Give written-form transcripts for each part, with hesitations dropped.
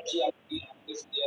जी आपकी आपके से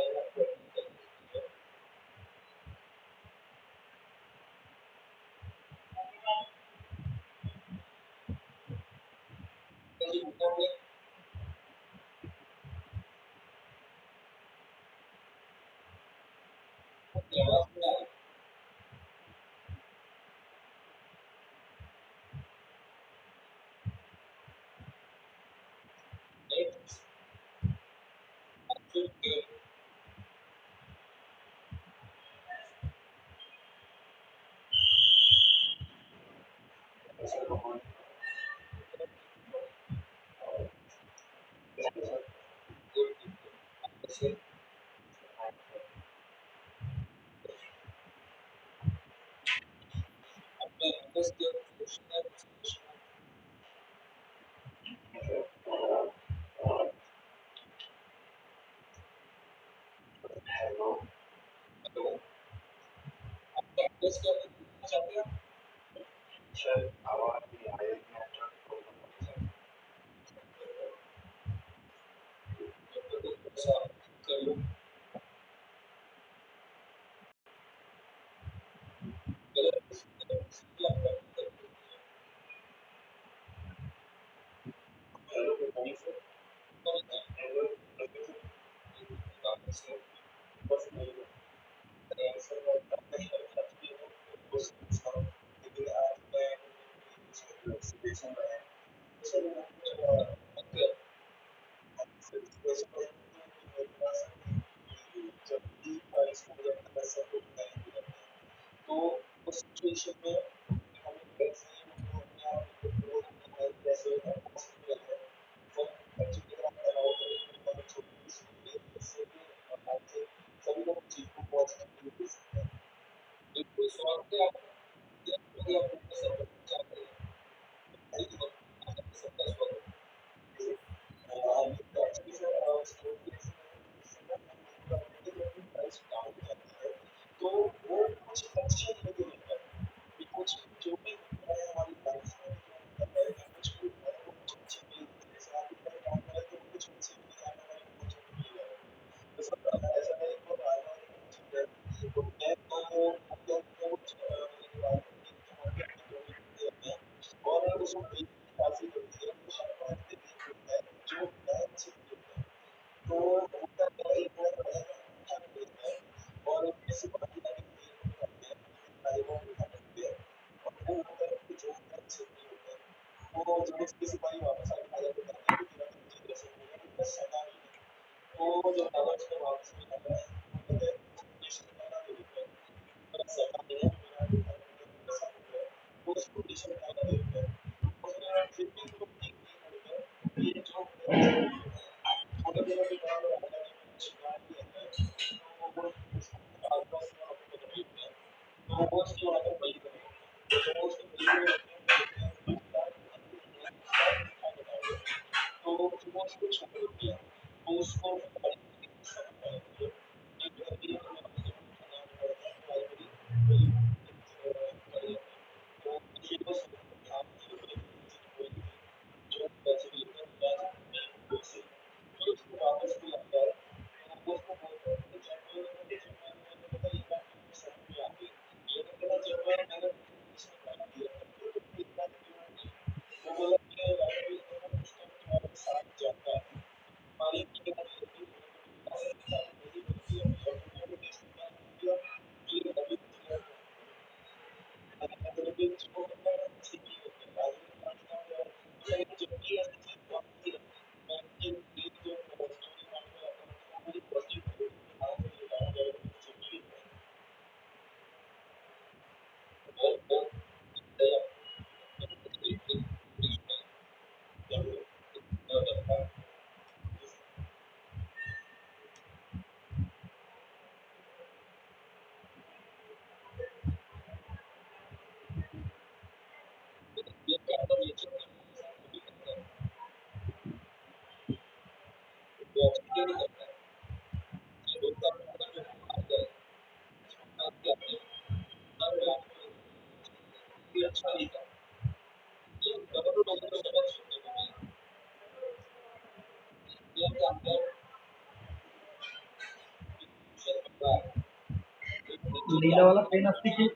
नीला वाला पेन असते की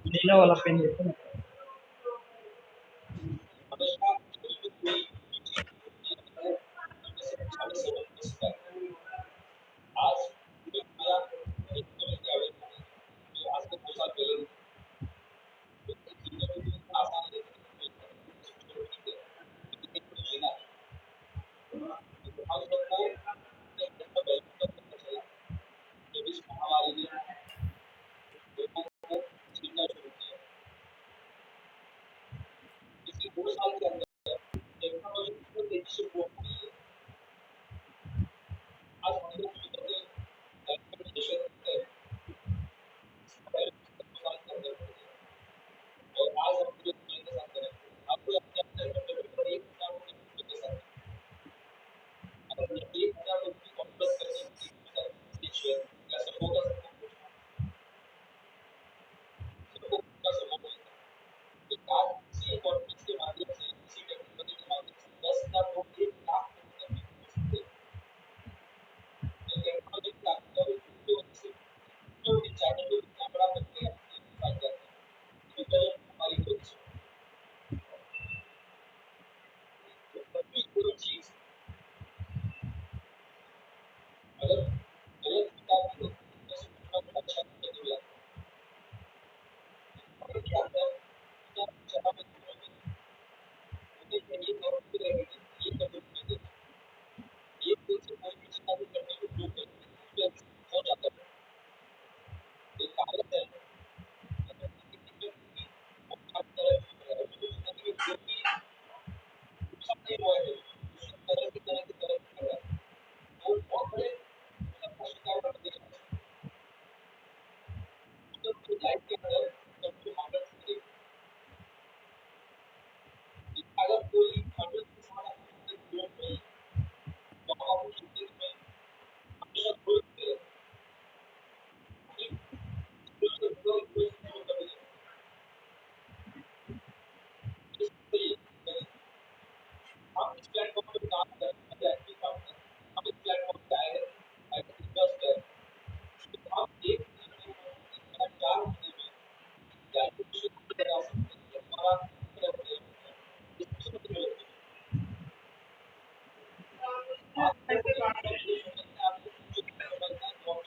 नीला वाला पेन येतो ना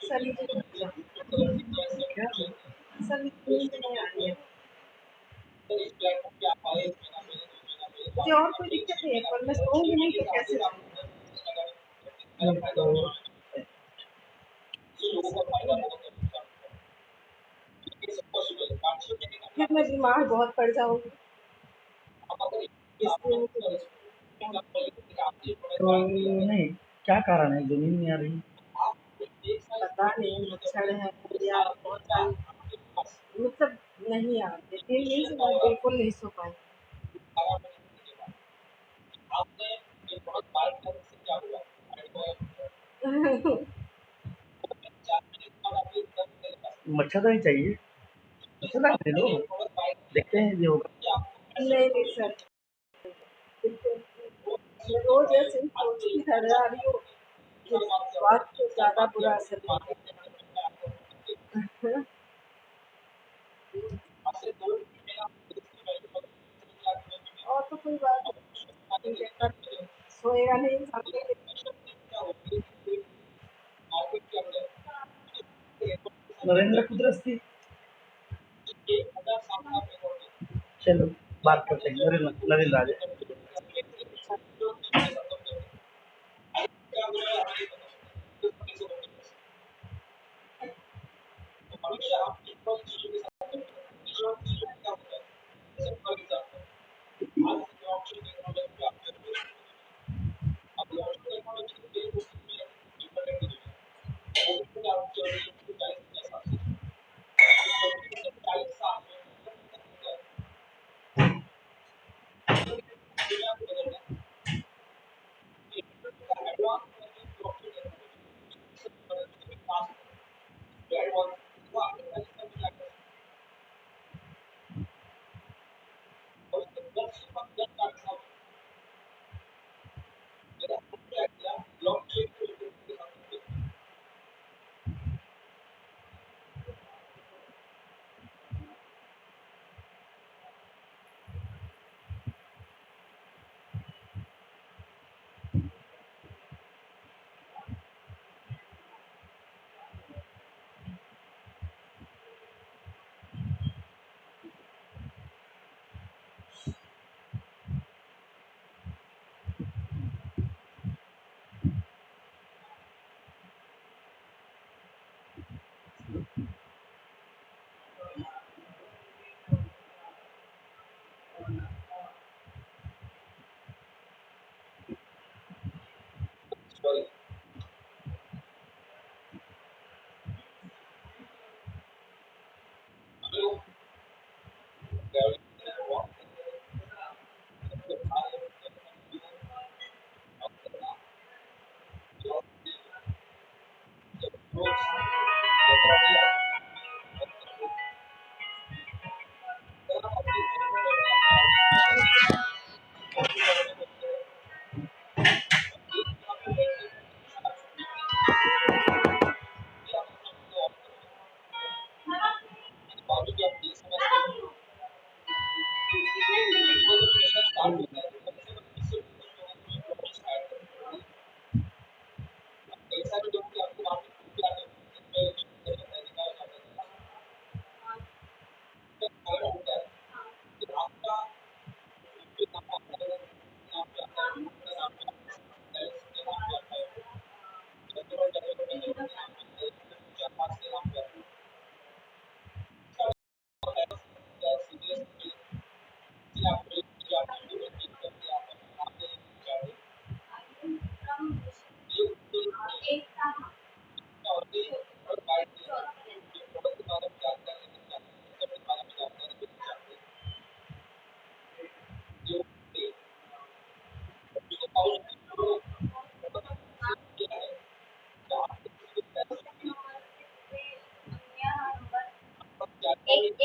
सभी जी क्या सभी नींद नहीं आ रही है। मुझे और कोई दिक्कत नहीं है, पर मैं सोऊंगी नहीं तो कैसे सोऊंगी? तो फिर मैं बीमार बहुत पड़ जाऊंगी, इसलिए मुझे तो नहीं क्या कारण है जो नींद नहीं आ रही पता नहीं मच्छर है या बहुत सारी मतलब नहीं आते, फिर यही से मैं बिल्कुल नहीं सो पाई। मच्छरदानी चाहिए मच्छरदानी ले लो देखते हैं जो होगा नहीं नहीं सर, बिल्कुल मैं रोज ऐसे ही सोचती रह रही हूँ कि बात को ज्यादा बुरा असर पड़ेगा। और तो कोई बात नहीं है, पर सोएगा नहीं इंसान तो फिर नरेंद्र कुदरती चलो बात करते हैं नरेंद्र नरेंद्र आ जाए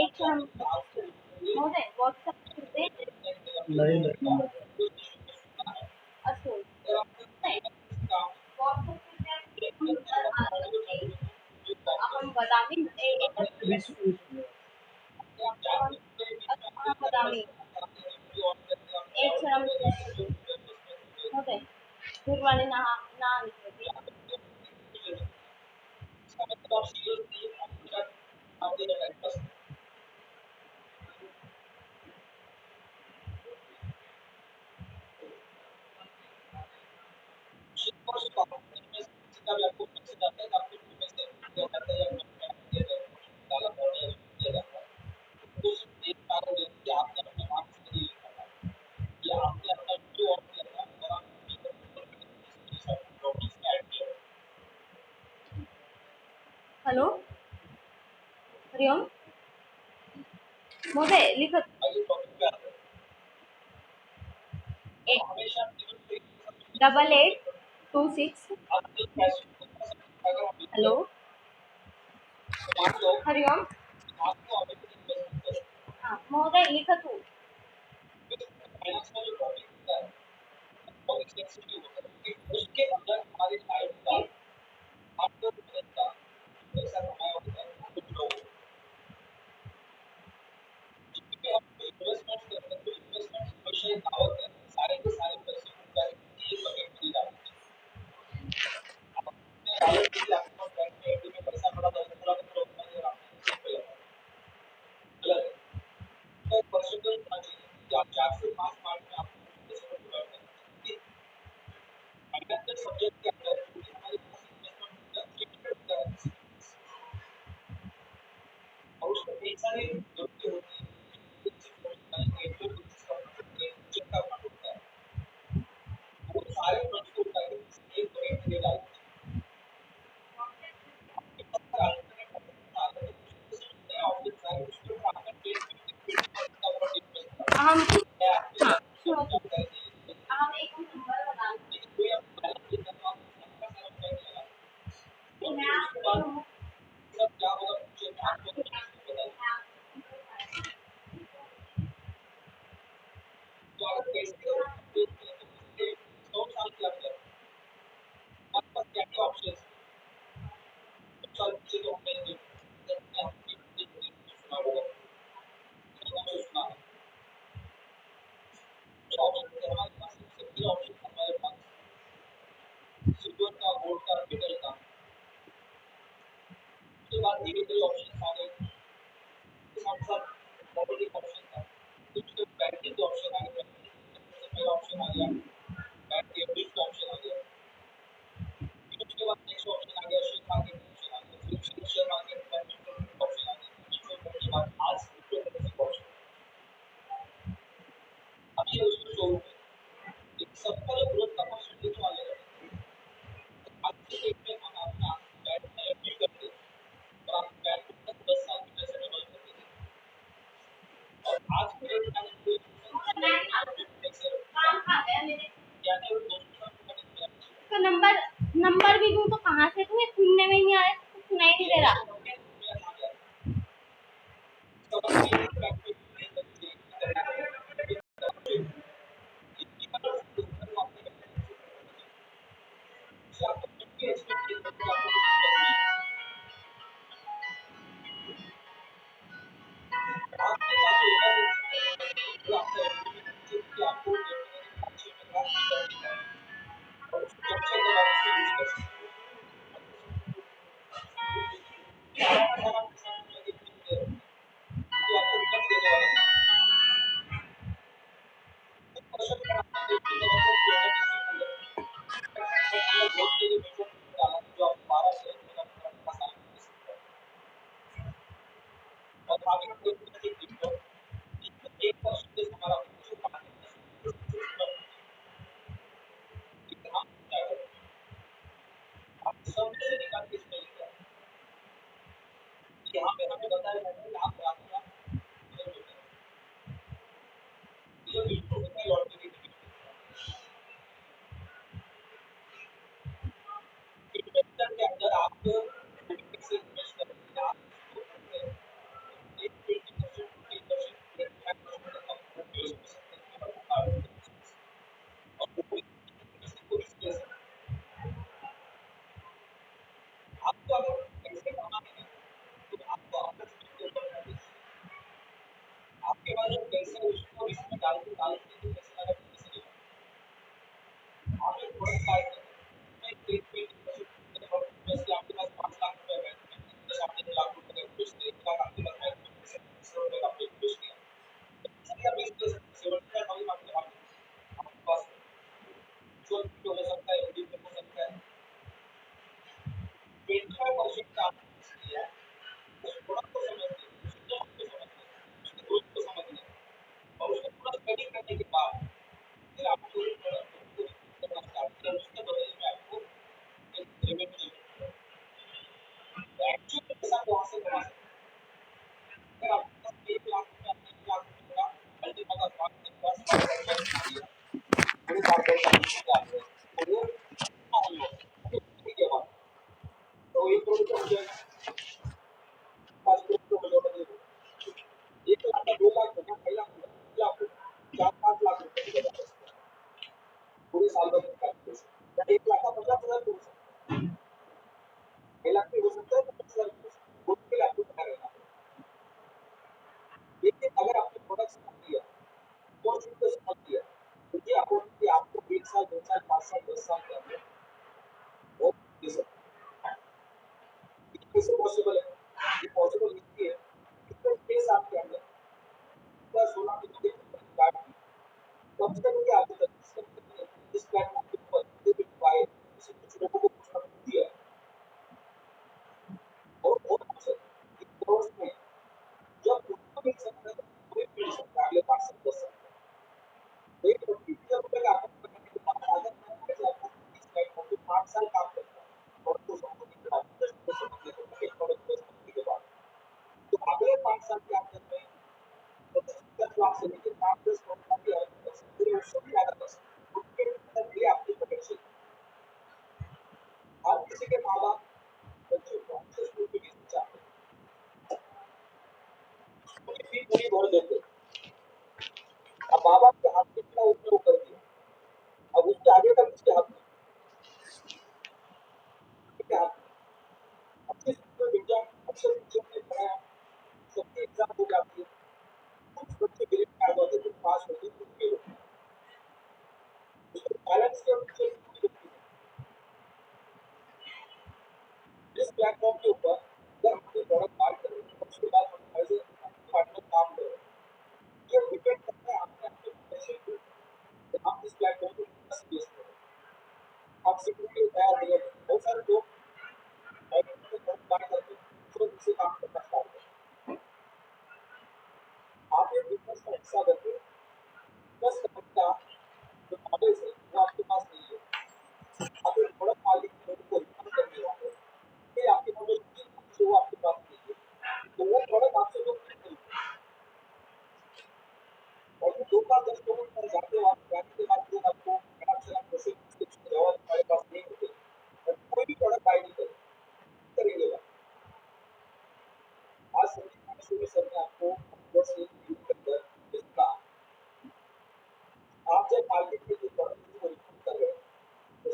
एक हम महोदय व्हाट्सअप कृते नवीन रत्न अस्तु महोदय व्हाट्सअप कृते अहं वदामि एतत् अहं वदामि एकक्षणं महोदय दूरवाणी न आगच्छति हलो हरि ओम् महोदय लिखतु 8826 हलो हरि ओम् महोदय लिखतु अहं शृणोतु अहम् एकं नम्बर् वदामि उसका नंबर नंबर भी दूँ तो कहाँ से दूँ? ये सुनने में ही नहीं आ रहा, कुछ सुनाई नहीं दे रहा।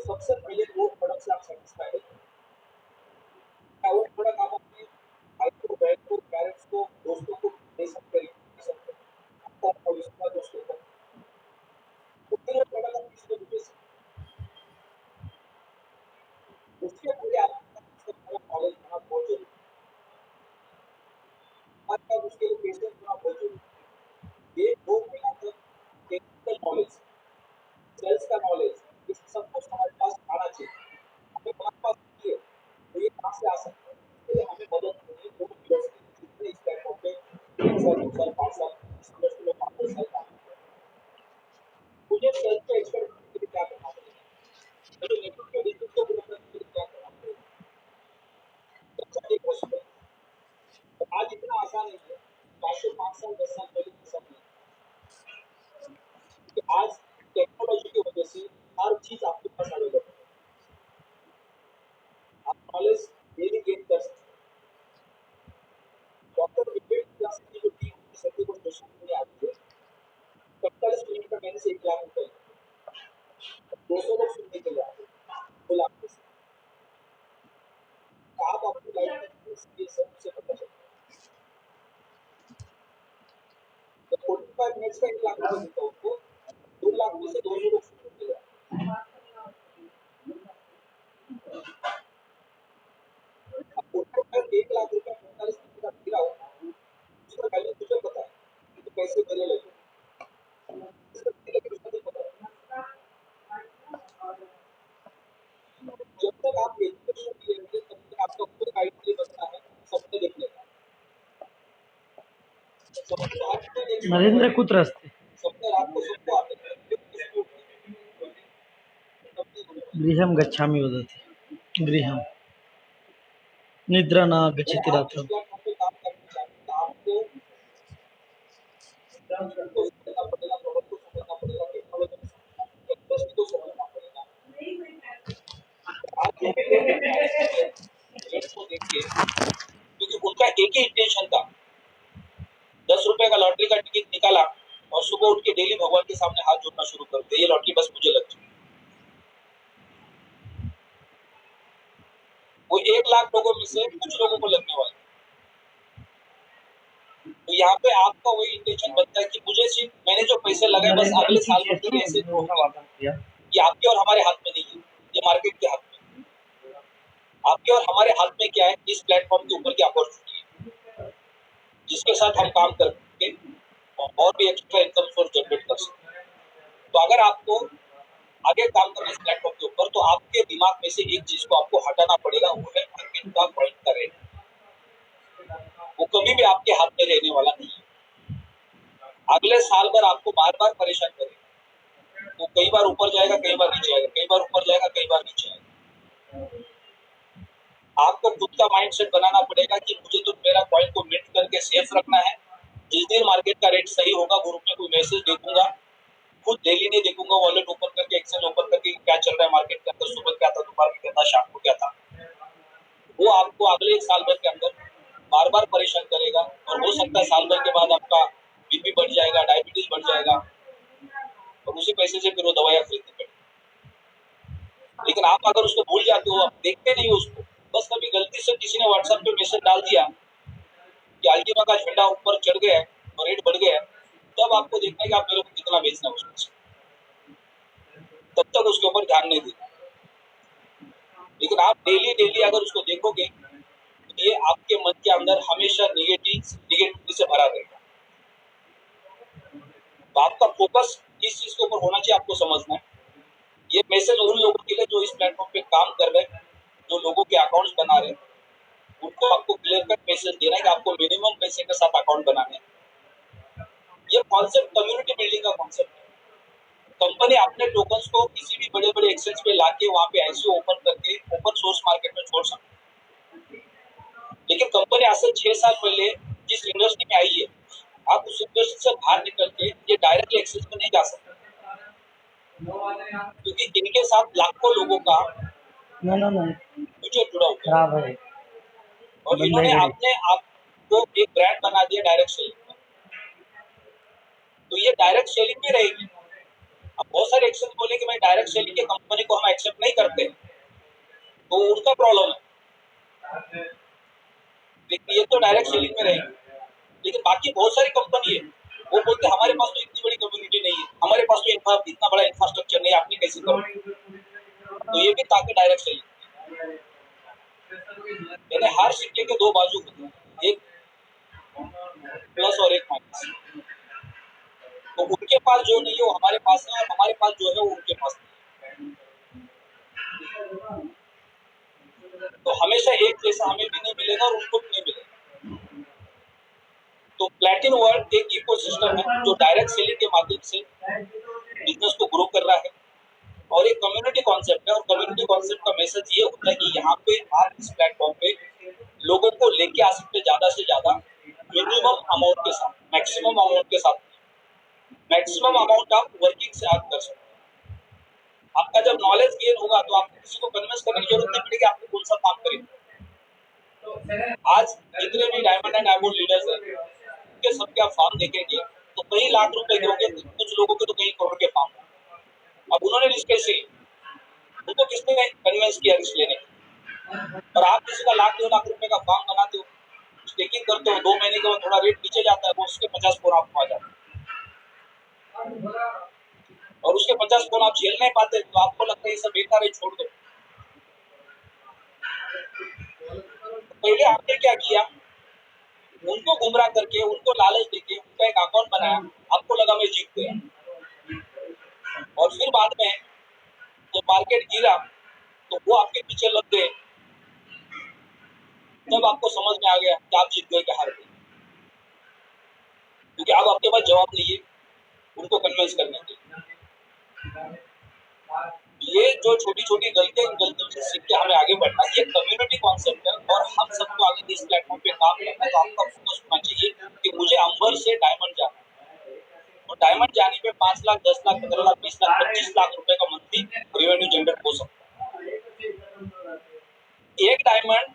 सबसे पहले वो प्रोडक्ट से आप सेटिस्फाइड हो, क्या वो प्रोडक्ट आप अपने भाई को, बहन को, पेरेंट्स को, दोस्तों को दे सकते हैं, आपका भविष्य का दोस्तों को, तो फिर वो प्रोडक्ट आप किसी को भी दे सकते हैं। उसके पहले आपका नॉलेज होना बहुत जरूरी है, आपका उसके लिए पेशेंस होना बहुत जरूरी है। ये 2 महीना तक टेक्निकल नॉलेज, सेल्स का नॉलेज, ये सब कुछ हमारे पास आना चाहिए। हमें हमारे पास नहीं है तो ये कहाँ से आ सकता है? इसके लिए हमें मदद चाहिए। 2 इयर्स की जितने इस प्लेटफॉर्म पे 1 साल, 2 साल, 5 साल, इस इंडस्ट्री में 5-10 साल काम किया है। मुझे सेल्स पे एक्सपर्ट बनने के लिए क्या करना पड़ेगा? मुझे नेटवर्क के बिजनेस को ग्रो करने के लिए क्या करना पड़ेगा? सबसे बड़ी क्वेश्चन है। तो आज इतना आसान नहीं है। 4 से 5 साल, 10 साल पहले ये सब नहीं था। क्योंकि आज टेक्नोलॉजी की वजह से हर चीज आपके पास अवेलेबल है। आप नॉलेज डेली गेन कर सकते हैं। डॉक्टर विपिन दास की जो टीम सभी को स्टेशन में आती है, 45 मिनट का मैंने से 1 लाख रुपए 200 लोग सुनने के लिए आते हैं, 2 लाख में से। तो आप अपनी लाइफ में ये सब से पता चलता है। तो 45 मिनट्स का 1 लाख रुपए देता हूँ उसको, 2 लाख में से 200 लोग सुनने के लिए आते हैं। अब उनको अगर 1 लाख रुपए 45 मिनट का दिया हो, उसका वैल्यू तुझे पता है कि तू कैसे मेरे लगे, लेकिन उसको नहीं पता है। जब तक आप एजुकेशन नहीं लेंगे तब तक आपका खुद आइडिया बनना है सपने देखने का। सपने रात में देखने नरेंद्र कुत्र असते सपने रात को सबको आते हैं, लेकिन किसी को सपने नहीं आते। गृहं गच्छामि वदति गृहं निद्रा न अगर गच्छति आप इस रात्रौ। प्लेटफॉर्म पे काम करना चाहते हैं तो आपको ब्रांड को समझना पड़ेगा, प्रोडक्ट को समझना पड़ेगा, टेक्नोलॉजी को समझना पड़ेगा, इंडस्ट्री को समझना पड़ेगा। आज जो भी लोग रेट को देख के, क्योंकि उनका एक ही इंटेंशन था, 10 रुपए का लॉटरी का टिकट निकाला और सुबह उठ के डेली भगवान के सामने हाथ जोड़ना शुरू कर दिया, ये लॉटरी बस मुझे लग चुकी। वो 1 लाख लोगों में से कुछ लोगों को लगने वाला। तो यहाँ पे आपका वही इंटेंशन बनता है कि मुझे सिर्फ मैंने जो पैसे लगाए बस अगले साल भर के लिए ऐसे ग्रो हो गए। ये आपके और हमारे हाथ में नहीं है, ये मार्केट के हाथ में। आपके और हमारे हाथ में क्या है? इस प्लेटफॉर्म के ऊपर की अपॉर्चुनिटी है, जिसके साथ हम काम करके और भी एक्स्ट्रा इनकम सोर्स जनरेट कर सकते हैं। तो अगर आपको आगे काम करना है इस प्लेटफॉर्म के ऊपर, तो आपके दिमाग में से एक चीज को आपको हटाना पड़ेगा, वो है मार्केट का पॉइंट का रेट। वो कभी भी आपके हाथ में रहने वाला नहीं है। अगले साल भर आपको बार बार परेशान करेगा। वो कई बार ऊपर जाएगा, कई बार नीचे आएगा, कई बार ऊपर जाएगा, कई बार नीचे आएगा। आपको खुद का माइंडसेट बनाना पड़ेगा कि मुझे तो मेरा पॉइंट को मिट करके सेफ रखना है। जिस दिन मार्केट का रेट सही होगा, ग्रुप में कोई मैसेज देखूंगा, खुद डेली नहीं देखूंगा, वॉलेट ओपन करके, एक्सेल ओपन करके क्या चल रहा है मार्केट के अंदर, सुबह क्या था, दोपहर में क्या था, शाम को क्या था। वो आपको अगले 1 साल भर के अंदर बार बार परेशान करेगा, और हो सकता है साल भर के बाद आपका बीपी बढ़ जाएगा, डायबिटीज बढ़ जाएगा, और उसी पैसे से फिर वो दवाइयां खरीदनी पड़ेगी। लेकिन आप अगर उसको भूल जाते हो, आप देखते नहीं हो उसको, बस कभी गलती से किसी ने व्हाट्सएप पे मैसेज डाल दिया कि अल्टीमा का झंडा ऊपर चढ़ गया है और रेट बढ़ गया है, तब आपको देखना है कि आप मेरे को कितना बेचना है उसमें, तब तक उसके ऊपर ध्यान नहीं देना। लेकिन आप डेली डेली अगर उसको देखोगे, तो ये आपके मन के अंदर हमेशा निगेटिविटी से भरा रहेगा। तो आपका फोकस किस चीज के ऊपर होना चाहिए आपको समझना है। ये मैसेज उन लोगों के लिए जो इस प्लेटफॉर्म पे काम कर रहे हैं, जो लोगों के अकाउंट्स बना रहे हैं, उनको आपको क्लियर कट मैसेज देना है कि आपको मिनिमम पैसे के साथ अकाउंट बनाने हैं। ये कॉन्सेप्ट कम्युनिटी बिल्डिंग का कॉन्सेप्ट है। कंपनी अपने टोकन्स को किसी भी बड़े बड़े एक्सचेंज पे लाके वहां पे आईसीओ ओपन करके ओपन सोर्स मार्केट में छोड़ सकती है। लेकिन कंपनी आज से 6 साल पहले जिस इंडस्ट्री में आई है, आप उस इंडस्ट्री से बाहर निकल के ये डायरेक्टली एक्सेस में नहीं जा सकते, क्योंकि इनके साथ लाखों लोगों का फ्यूचर जुड़ा हुआ है। खराब है और इन्होंने अपने आप को एक ब्रांड बना दिया डायरेक्ट सेलिंग का। तो ये डायरेक्ट सेलिंग में रहेगी। अब बहुत सारे एक्शन बोले कि भाई डायरेक्ट सेलिंग के कंपनी को हम एक्सेप्ट नहीं करते, तो उनका प्रॉब्लम है, लेकिन ये तो डायरेक्ट सेलिंग में रहेगी। लेकिन बाकी बहुत सारी कंपनी है, वो बोलते हैं हमारे पास तो इतनी बड़ी कम्युनिटी नहीं है, हमारे पास तो इतना बड़ा इंफ्रास्ट्रक्चर नहीं है, आपने कैसे करो। तो ये भी ताकत डायरेक्ट सेलिंग, यानी हर सिक्के के दो बाजू होते हैं, एक प्लस और एक माइनस। तो उनके पास जो नहीं है वो हमारे पास है, और हमारे पास जो है वो उनके पास नहीं है। तो हमेशा एक जैसा हमें भी नहीं मिलेगा और उनको भी नहीं मिलेगा। तो प्लैटिन वर्ल्ड एक इकोसिस्टम है जो डायरेक्ट सेलिंग के माध्यम से बिजनेस को ग्रो कर रहा है, और एक कम्युनिटी कॉन्सेप्ट है। और कम्युनिटी कॉन्सेप्ट का मैसेज ये होता है कि यहाँ पे आप इस प्लेटफॉर्म पे लोगों को लेके आ सकते ज्यादा से ज्यादा मिनिमम अमाउंट के साथ, मैक्सिमम अमाउंट के साथ। मैक्सिमम अमाउंट आप वर्किंग से आप कर सकते हैं। आपका जब नॉलेज गेन होगा तो आपको किसी को कन्विंस करने की जरूरत नहीं पड़ेगी आपको कौन सा काम करें। आज जितने भी डायमंड एंड डायमंड लीडर्स हैं, उनके सबके आप फॉर्म देखेंगे तो कई लाख रुपए के होंगे, कुछ लोगों के तो कई करोड़ के फॉर्म। अब उन्होंने रिस्क कैसे ली, उनको किसने कन्विंस किया रिस्क लेने की। और आप किसी का लाख 2 लाख रुपए का फॉर्म बनाते हो, स्टेकिंग करते हो, 2 महीने के बाद थोड़ा रेट नीचे जाता है, वो उसके 50 कोण आपको आ जाता है, और उसके 50 कोण आप झेल नहीं पाते, तो आपको लगता है ये सब बेकार है, छोड़ दो। पहले आपने क्या किया, उनको गुमराह करके, उनको लालच देके उनका एक अकाउंट बनाया, आपको लगा मैं जीत गया, और फिर बाद में जब मार्केट गिरा तो वो आपके पीछे लग गए, तब आपको समझ में आ गया कि आप जीत गए कि हार गए, क्योंकि अब आपके पास जवाब नहीं है उनको कन्विंस करने के। ये जो छोटी छोटी गलतियां, इन गलतियों से सीख के हमें आगे बढ़ना, ये कम्युनिटी कॉन्सेप्ट है, और हम सबको आगे इस प्लेटफॉर्म पे काम करना है। तो आपका फोकस होना चाहिए कि मुझे अंबर से डायमंड जाना है, और डायमंड जाने पे 5 लाख 10 लाख 15 लाख 20 लाख 25 लाख रुपए का मंथली रेवेन्यू जनरेट हो सकता है। एक डायमंड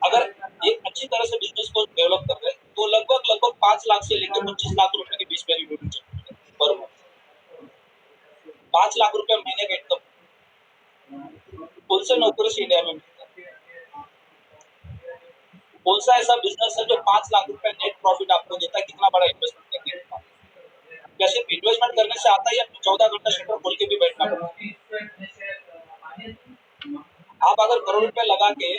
अगर एक अच्छी तरह से बिजनेस को डेवलप कर रहे हैं तो लगभग 5 लाख से लेकर 25 लाख रुपए के बीच में revenue generate per month. 5 lakh रुपए महीने का इनकम कौन से नौकरी से इंडिया में मिलता है? कौन सा ऐसा बिजनेस है जो 5 लाख रुपए नेट प्रॉफिट आपको देता है? कितना बड़ा इन्वेस्टमेंट करने के बाद? क्या सिर्फ इन्वेस्टमेंट करने से आता है या 14 घंटा शटर खोल के भी बैठना पड़ता है? आप अगर करोड़ रुपए लगा के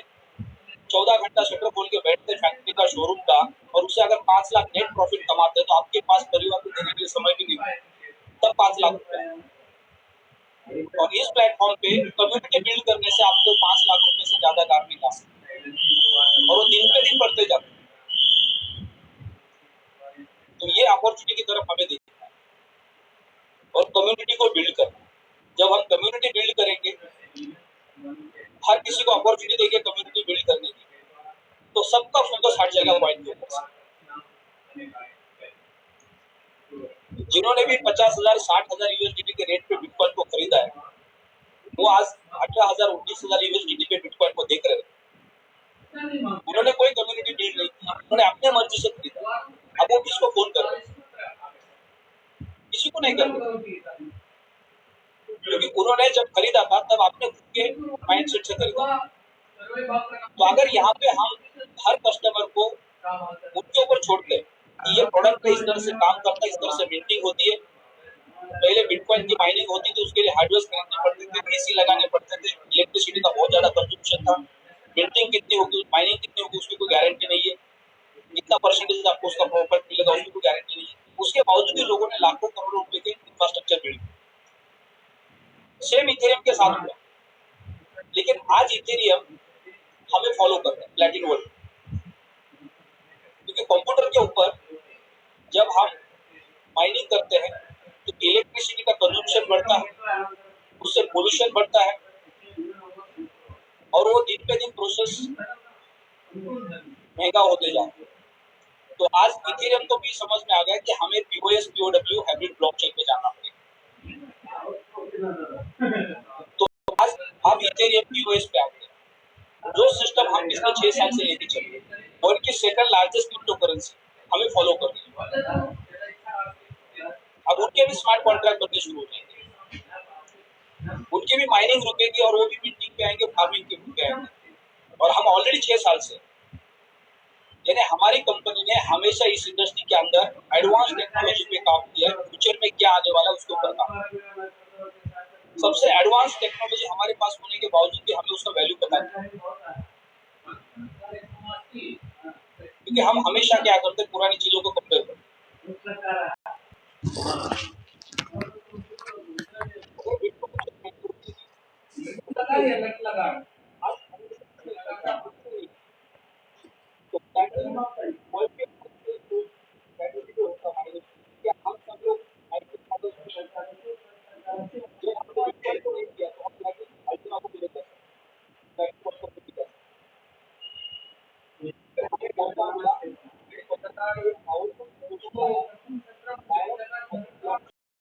14 घंटा शटर खोल के बैठते फैक्ट्री का, शोरूम का, और उससे अगर 5 लाख नेट प्रॉफिट कमाते तो आपके पास परिवार को देने के लिए समय भी नहीं, तब 5 लाख रुपए। और इस प्लेटफॉर्म पे कम्युनिटी बिल्ड करने से आपको 5 लाख रुपए से ज्यादा काम नहीं ला सकते, और वो दिन पे दिन बढ़ते जाते हैं। तो ये अपॉर्चुनिटी की तरफ हमें देखना है और कम्युनिटी को बिल्ड करना। जब हम कम्युनिटी बिल्ड करेंगे, हर किसी को अपॉर्चुनिटी देंगे कम्युनिटी बिल्ड करने की, तो सबका फोकस हट जाएगा पॉइंट के ऊपर। जिन्होंने भी 50,000 60,000 यूएसडीटी के रेट पे बिटकॉइन को खरीदा है, वो आज 18,000 19,000 यूएसडीटी पे बिटकॉइन को देख रहे हैं। उन्होंने कोई कम्युनिटी बिल्ड नहीं किया, उन्होंने अपने मर्जी से खरीदा। अब वो किसको फोन कर रहे हैं? किसी को नहीं कर रहे, क्योंकि उन्होंने जब खरीदा था तब आपने खुद के माइंडसेट से खरीदा। तो अगर यहाँ पे हम हर कस्टमर को उनके ऊपर छोड़ दें कि ये प्रोडक्ट इस तरह से काम करता है, इस तरह से मिंटिंग होती है, पहले बिटकॉइन की माइनिंग होती थी, उसके लिए हार्डवेयर खरीदने पड़ते थे, एसी लगाने पड़ते थे, इलेक्ट्रिसिटी का बहुत ज्यादा कंजम्पशन था, मिंटिंग कितनी होगी, माइनिंग कितनी होगी, उसकी कोई गारंटी नहीं है, कितना परसेंटेज आपको उसका प्रॉफिट मिलेगा उसकी कोई गारंटी नहीं है। उसके बावजूद भी लोगों ने लाखों करोड़ों रुपए के इंफ्रास्ट्रक्चर बिल्ड किया। सेम इथेरियम के साथ हुआ, लेकिन आज इथेरियम हमें फॉलो कर रहा है, प्लैटिन वर्ल्ड, क्योंकि कंप्यूटर के ऊपर जब हम माइनिंग करते हैं तो इलेक्ट्रिसिटी का कंजम्पशन बढ़ता है, उससे पोल्यूशन बढ़ता है, और वो दिन पे दिन प्रोसेस महंगा होते जाता है। तो आज इथेरियम को भी समझ में आ गया कि हमें पीओएस पीओडब्ल्यू हाइब्रिड ब्लॉकचेन पे जाना पड़ेगा। तो आज हम इथेरियम पीओएस पे आ गए, जो सिस्टम हम पिछले 6 साल से लेके चल रहे हैं, और की सेकंड लार्जेस्ट क्रिप्टो करेंसी हमें फॉलो करनी है। अब उनके भी स्मार्ट कॉन्ट्रैक्ट बनने शुरू हो जाएंगे, उनकी भी माइनिंग रुकेगी और वो भी मिंटिंग पे आएंगे, फार्मिंग पे आएंगे। और हम ऑलरेडी 6 साल से, यानी हमारी कंपनी ने हमेशा इस इंडस्ट्री के अंदर एडवांस टेक्नोलॉजी पे काम किया है। फ्यूचर में क्या आने वाला है उसके ऊपर काम। सबसे एडवांस टेक्नोलॉजी हमारे पास होने के बावजूद भी हमें उसका वैल्यू पता नहीं, क्योंकि हम हमेशा क्या करते हैं, पुरानी चीजों को कंपेयर करते हैं।